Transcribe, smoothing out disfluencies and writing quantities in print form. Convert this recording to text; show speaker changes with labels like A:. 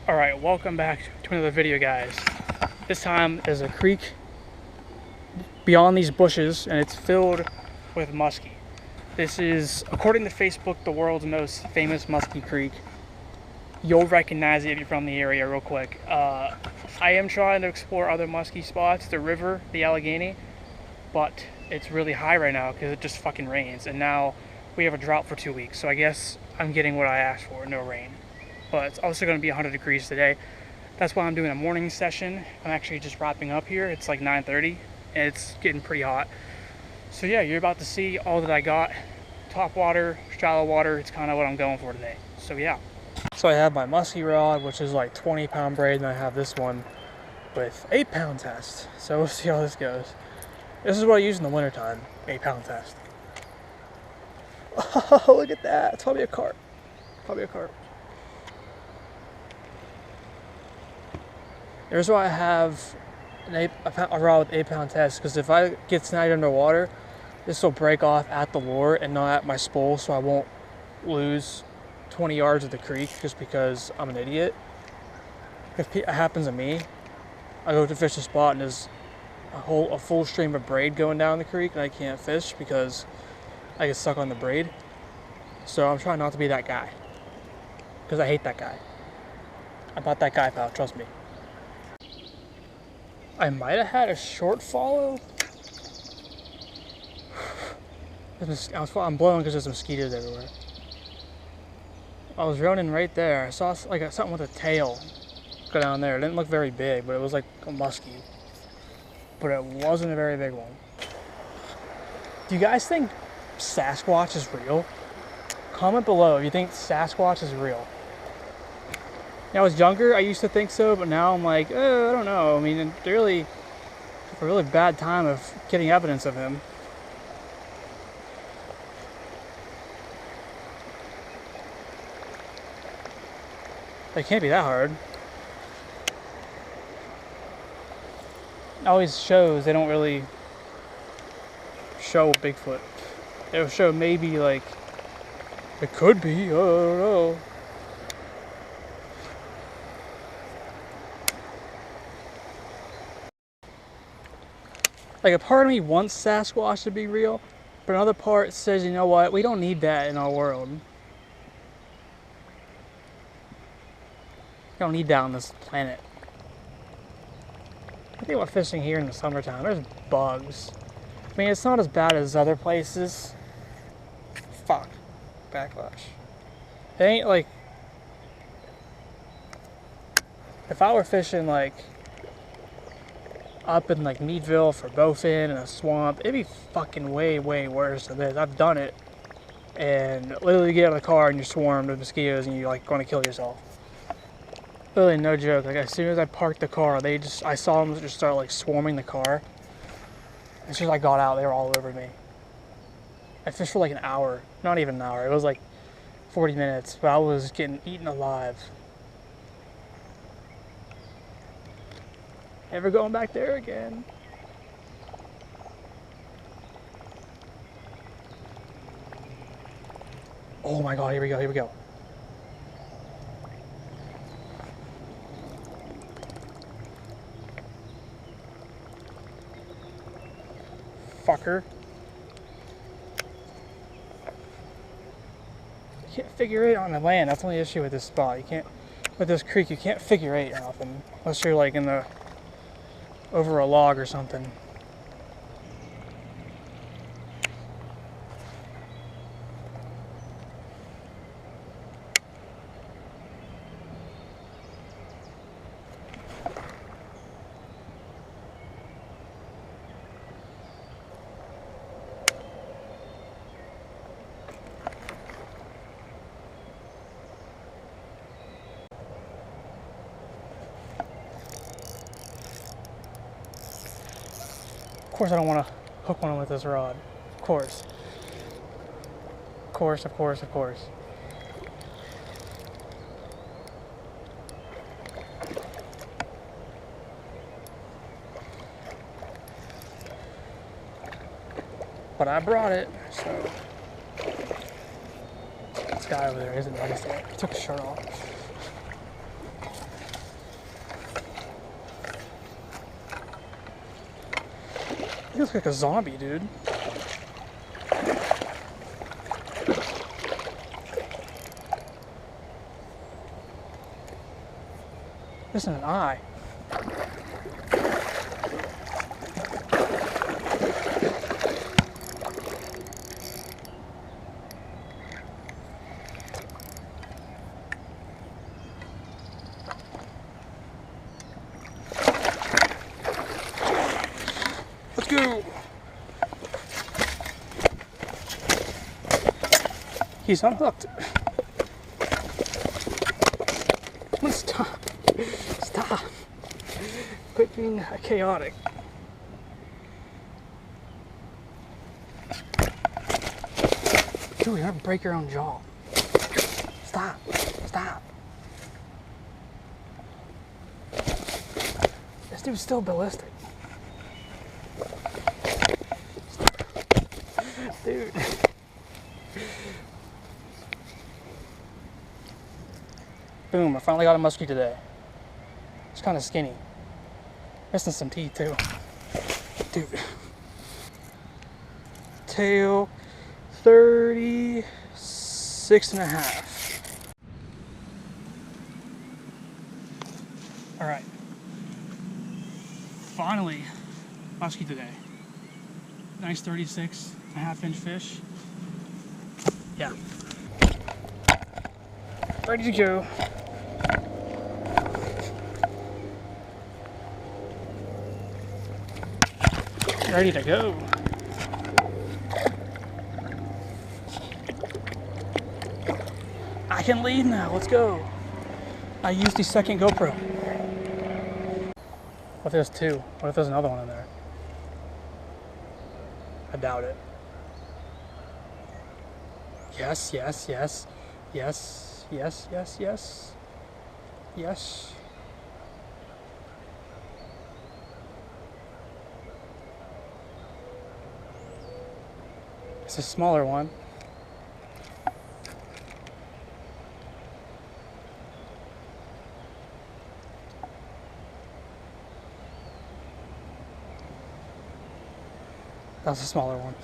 A: Alright, welcome back to another video, guys. This time there's a creek beyond these bushes and it's filled with musky. This is, according to Facebook, the world's most famous musky creek. You'll recognize it if you're from the area real quick. I am trying to explore other musky spots, the river, the Allegheny, but it's really high right now because it just fucking rains, and now we have a drought for 2 weeks, so I guess I'm getting what I asked for, no rain. But it's also going to be 100 degrees today. That's why I'm doing a morning session. I'm actually just wrapping up here. It's like 9:30 and it's getting pretty hot. So yeah, you're about to see all that I got. Top water, shallow water, it's kind of what I'm going for today. So yeah. So I have my musky rod, which is like 20-pound braid, and I have this one with 8-pound test. So we'll see how this goes. This is what I use in the wintertime, 8-pound test. Oh, look at that. It's probably a carp. Probably a carp. Here's why I have a rod with 8-pound test, because if I get snagged underwater, this will break off at the lure and not at my spool, so I won't lose 20 yards of the creek just because I'm an idiot. If it happens to me, I go to fish a spot and there's a full stream of braid going down the creek and I can't fish because I get stuck on the braid. So I'm trying not to be that guy, because I hate that guy. I'm not that guy, pal, trust me. I might have had a short follow. I'm blowing because there's mosquitoes everywhere. I was running right there. I saw like something with a tail go down there. It didn't look very big, but it was like a musky. But it wasn't a very big one. Do you guys think Sasquatch is real? Comment below if you think Sasquatch is real. When I was younger, I used to think so, but now I'm like, I don't know. I mean, it's a really bad time of getting evidence of him. It can't be that hard. Always shows, they don't really show Bigfoot. They'll show maybe like, it could be, I don't know. Like, a part of me wants Sasquatch to be real, but another part says, you know what, we don't need that in our world. We don't need that on this planet. I think about fishing here in the summertime. There's bugs. I mean, it's not as bad as other places. Fuck. Backlash. It ain't like... If I were fishing, like, up in like Meadville for bowfin in a swamp, it'd be fucking way worse than this. I've done it, and literally get out of the car and you're swarmed with mosquitoes and you're like going to kill yourself. Literally, no joke. Like, as soon as I parked the car, I saw them just start like swarming the car. As soon as I got out, they were all over me. I fished for like an hour, not even an hour. It was like 40 minutes, but I was getting eaten alive. Never going back there again. Oh my god, here we go. Fucker. You can't figure 8 on the land. That's the only issue with this spot. You can't, with this creek, you can't figure 8 often. Unless you're like in the, over a log or something. Of course I don't want to hook one with this rod. Of course. Of course. But I brought it, so. This guy over there isn't noticing it. He took his shirt off. He looks like a zombie, dude. This is an eye. Let's go. He's unhooked. Stop. Stop. Quit being chaotic. Dude, you're gonna break your own jaw. Stop. Stop. This dude's still ballistic. Dude. Boom, I finally got a muskie today. It's kind of skinny. Missing some teeth too. Dude. Tail 36.5. All right. Finally, muskie today. Nice 36.5-inch fish. Yeah. Ready to go. Ready to go. I can leave now. Let's go. I used the second GoPro. What if there's two? What if there's another one in there? I doubt it. Yes, yes, yes. Yes, yes, yes, yes. Yes. It's a smaller one. That's a smaller one.